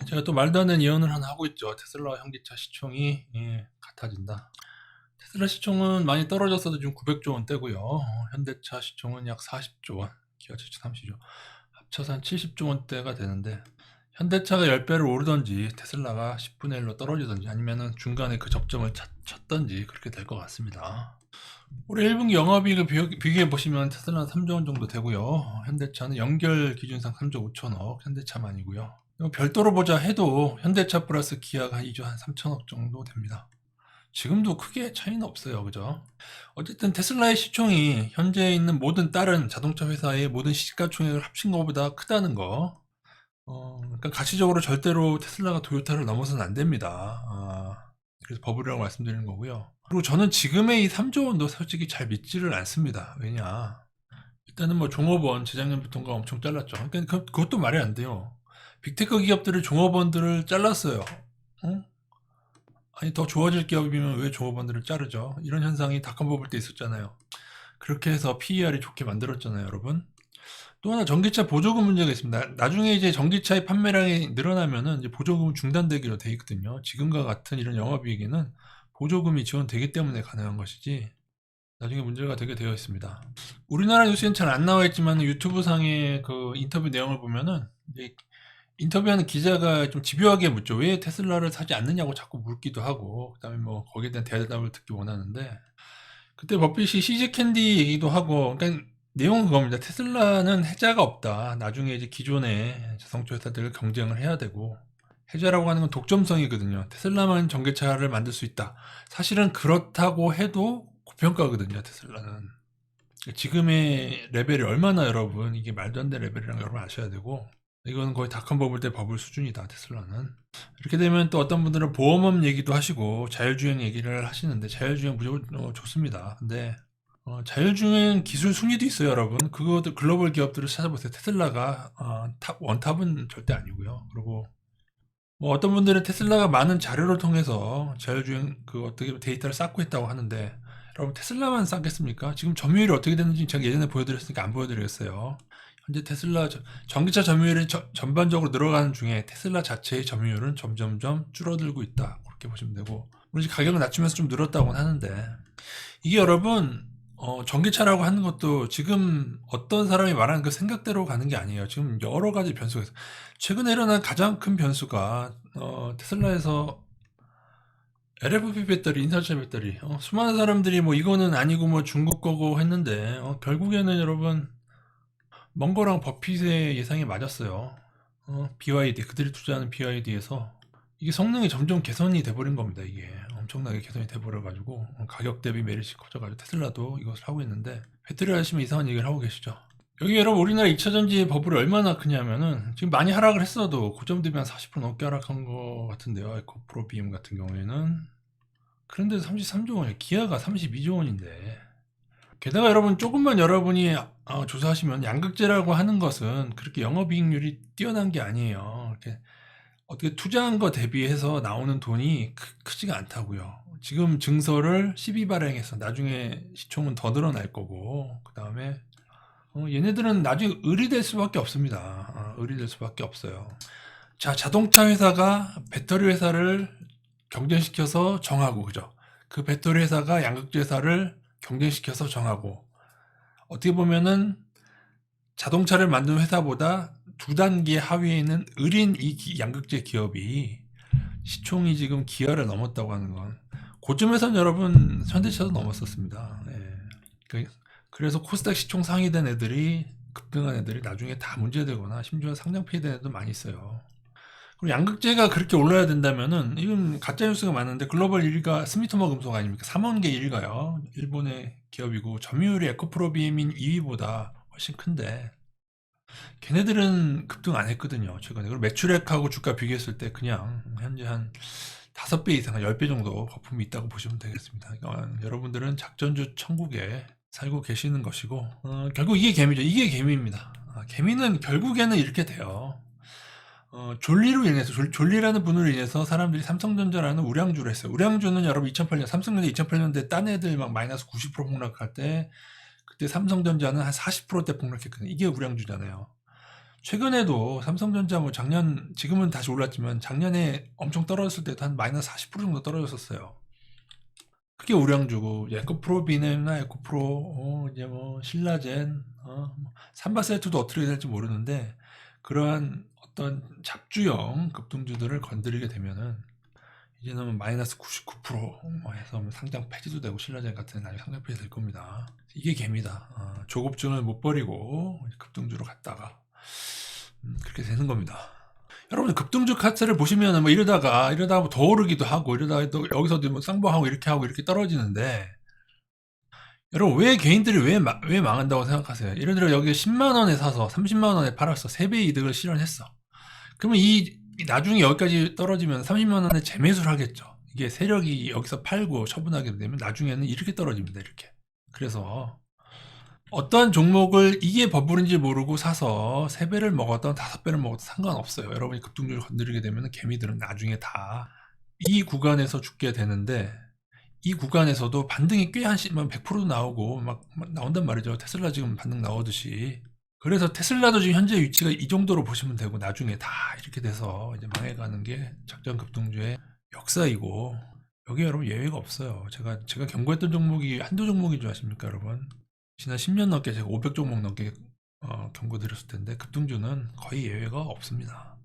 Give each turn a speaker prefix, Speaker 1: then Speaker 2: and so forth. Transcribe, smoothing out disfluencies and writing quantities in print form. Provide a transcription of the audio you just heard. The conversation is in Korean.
Speaker 1: 제가 또 말도 안 되는 예언을 하나 하고 있죠. 테슬라 현기차 시총이 같아진다. 테슬라 시총은 많이 떨어졌어도 지금 900조 원대고요. 현대차 시총은 약 40조 원, 기아차도 30조, 합쳐서 한 70조 원대가 되는데 현대차가 10배를 오르던지 테슬라가 10분의 1로 떨어지던지 아니면은 중간에 그 접점을 쳤던지 그렇게 될 것 같습니다. 올해 1분기 영업이익을 비교해 보시면 테슬라는 3조 원 정도 되고요. 현대차는 연결 기준상 3조 5천억, 현대차만이고요. 별도로 보자 해도 현대차 플러스 기아가 2조 한 3천억 정도 됩니다. 지금도 크게 차이는 없어요. 그죠? 어쨌든 테슬라의 시총이 현재 있는 모든 다른 자동차 회사의 모든 시가총액을 합친 것보다 크다는 거. 그러니까 가치적으로 절대로 테슬라가 토요타를 넘어서는 안 됩니다. 그래서 버블이라고 말씀드리는 거고요. 그리고 저는 지금의 이 3조 원도 솔직히 잘 믿지를 않습니다. 왜냐? 일단은 뭐 종업원 재작년부터가 엄청 잘랐죠. 그러니까 그것도 말이 안 돼요. 빅테크 기업들을 종업원들을 잘랐어요. 어? 아니 더 좋아질 기업이면 왜 종업원들을 자르죠? 이런 현상이 닷컴 버블 때 있었잖아요. 그렇게 해서 PER이 좋게 만들었잖아요, 여러분. 또 하나 전기차 보조금 문제가 있습니다. 나중에 이제 전기차의 판매량이 늘어나면은 이제 보조금은 중단되기로 돼 있거든요. 지금과 같은 이런 영업이익에는 보조금이 지원되기 때문에 가능한 것이지 나중에 문제가 되게 되어 있습니다. 우리나라 뉴스엔 잘 안 나와 있지만 유튜브 상의 그 인터뷰 내용을 보면은 이제 인터뷰하는 기자가 좀 집요하게 묻죠. 왜 테슬라를 사지 않느냐고 자꾸 묻기도 하고, 그다음에 뭐 거기에 대한 대답을 듣기 원하는데, 그때 버핏이 CJ 캔디 얘기도 하고, 그러니까 내용은 그겁니다. 테슬라는 해자가 없다. 나중에 이제 기존의 자동차 회사들을 경쟁을 해야 되고, 해자라고 하는 건 독점성이거든요. 테슬라만 전기차를 만들 수 있다. 사실은 그렇다고 해도 고평가거든요, 테슬라는. 지금의 레벨이 얼마나 여러분, 이게 말도 안 되는 레벨이라는 걸 여러분 아셔야 되고, 이거는 거의 닷컴 버블 때 버블 수준이다, 테슬라는. 이렇게 되면 또 어떤 분들은 보험업 얘기도 하시고, 자율주행 얘기를 하시는데, 자율주행 무조건 좋습니다. 근데, 자율주행 기술 순위도 있어요, 여러분. 그것도 글로벌 기업들을 찾아보세요. 테슬라가, 원탑은 절대 아니고요. 그리고, 뭐 어떤 분들은 테슬라가 많은 자료를 통해서 자율주행 그 어떻게 데이터를 쌓고 있다고 하는데, 여러분 테슬라만 쌓겠습니까? 지금 점유율이 어떻게 되는지 제가 예전에 보여드렸으니까 안 보여드리겠어요. 현재 테슬라 전기차 점유율이 전반적으로 늘어가는 중에 테슬라 자체의 점유율은 점점점 줄어들고 있다. 그렇게 보시면 되고, 물론 이제 가격을 낮추면서 좀 늘었다고는 하는데, 이게 여러분 전기차라고 하는 것도 지금 어떤 사람이 말하는 그 생각대로 가는 게 아니에요. 지금 여러 가지 변수가 있어요. 최근에 일어난 가장 큰 변수가 테슬라에서 LFP 배터리, 인산철 배터리. 수많은 사람들이 뭐 이거는 아니고 뭐 중국 거고 했는데 결국에는 여러분 먼 거랑 버핏의 예상이 맞았어요. BYD 그들이 투자하는 BYD에서 이게 성능이 점점 개선이 돼버린 겁니다. 이게 엄청나게 개선이 돼버려가지고 가격 대비 메리트 커져가지고 테슬라도 이것을 하고 있는데 배터리 하시면 이상한 얘기를 하고 계시죠. 여기 여러분 우리나라 2차전지 버블이 얼마나 크냐면은 지금 많이 하락을 했어도 고점 대비 한 40% 넘게 하락한 것 같은데요. 에코프로 BM 같은 경우에는. 그런데 33조 원이에요. 기아가 32조 원인데. 게다가 여러분 조금만 여러분이 조사하시면 양극재라고 하는 것은 그렇게 영업이익률이 뛰어난 게 아니에요. 이렇게 어떻게 투자한 거 대비해서 나오는 돈이 크지가 않다고요. 지금 증서를 12발행해서 나중에 시총은 더 늘어날 거고 그 다음에 얘네들은 나중에 의리될 수밖에 없습니다. 의리될 수밖에 없어요. 자, 자동차 회사가 배터리 회사를 경쟁시켜서 정하고, 그죠? 그 배터리 회사가 양극재 회사를 경쟁시켜서 정하고, 어떻게 보면은 자동차를 만드는 회사보다 두 단계 하위에 있는 의린 이 양극재 기업이 시총이 지금 기아를 넘었다고 하는 건, 고점에선 여러분 현대차도 넘었었습니다. 예. 그래서 코스닥 시총 상위된 애들이 급등한 애들이 나중에 다 문제되거나 심지어 상장 폐해된 애도 많이 있어요. 그리고 양극재가 그렇게 올라야 된다면은 이건 가짜 뉴스가 많은데 글로벌 1위가 스미토모 금속 아닙니까? 3원계 1위가요. 일본의 기업이고 점유율이 에코프로비엠인 2위보다 훨씬 큰데 걔네들은 급등 안 했거든요. 최근에. 그리고 매출액하고 주가 비교했을 때 그냥 현재 한 5배 이상, 한 10배 정도 거품이 있다고 보시면 되겠습니다. 그러니까 여러분들은 작전주 천국에 살고 계시는 것이고 결국 이게 개미죠. 이게 개미입니다. 개미는 결국에는 이렇게 돼요. 졸리로 인해서 졸리라는 분으로 인해서 사람들이 삼성전자라는 우량주를 했어요. 우량주는 여러분 2008년 삼성전자 2008년대 딴 애들 막 마이너스 90% 폭락할 때 그때 삼성전자는 한 40%대 폭락했거든요. 이게 우량주잖아요. 최근에도 삼성전자 뭐 작년, 지금은 다시 올랐지만 작년에 엄청 떨어졌을 때도 한 마이너스 40% 정도 떨어졌었어요. 크게 우량주고, 에코프로 비네나 에코프로, 이제 뭐 신라젠, 뭐 삼바세트도 어떻게 될지 모르는데, 그러한 어떤 잡주형 급등주들을 건드리게 되면은 이제는 마이너스 99%뭐 해서 뭐 상장 폐지도 되고, 신라젠 같은 나중에 상장 폐지 될 겁니다. 이게 개입니다. 조급증을 못 버리고 급등주로 갔다가 그렇게 되는 겁니다. 여러분 급등주 카트를 보시면 뭐 이러다가 뭐 더 오르기도 하고, 이러다가 또 여기서도 뭐 쌍방하고 이렇게 하고 이렇게 떨어지는데, 여러분 왜 개인들이 왜 망한다고 생각하세요? 예를 들어 여기 10만 원에 사서 30만 원에 팔았어. 3배 이득을 실현했어. 그러면 이 나중에 여기까지 떨어지면 30만 원에 재매수를 하겠죠. 이게 세력이 여기서 팔고 처분하게 되면 나중에는 이렇게 떨어집니다. 이렇게. 그래서 어떠한 종목을 이게 버블인지 모르고 사서 3배를 먹었던 5배를 먹어도 상관없어요. 여러분이 급등주를 건드리게 되면 개미들은 나중에 다 이 구간에서 죽게 되는데, 이 구간에서도 반등이 꽤 한 100%도 나오고 막 나온단 말이죠. 테슬라 지금 반등 나오듯이. 그래서 테슬라도 지금 현재 위치가 이 정도로 보시면 되고, 나중에 다 이렇게 돼서 이제 망해가는 게 작전 급등주의 역사이고, 여기 여러분 예외가 없어요. 제가 경고했던 종목이 한두 종목인 줄 아십니까, 여러분? 지난 10년 넘게 제가 500종목 넘게 경고 드렸을 텐데, 급등주는 거의 예외가 없습니다.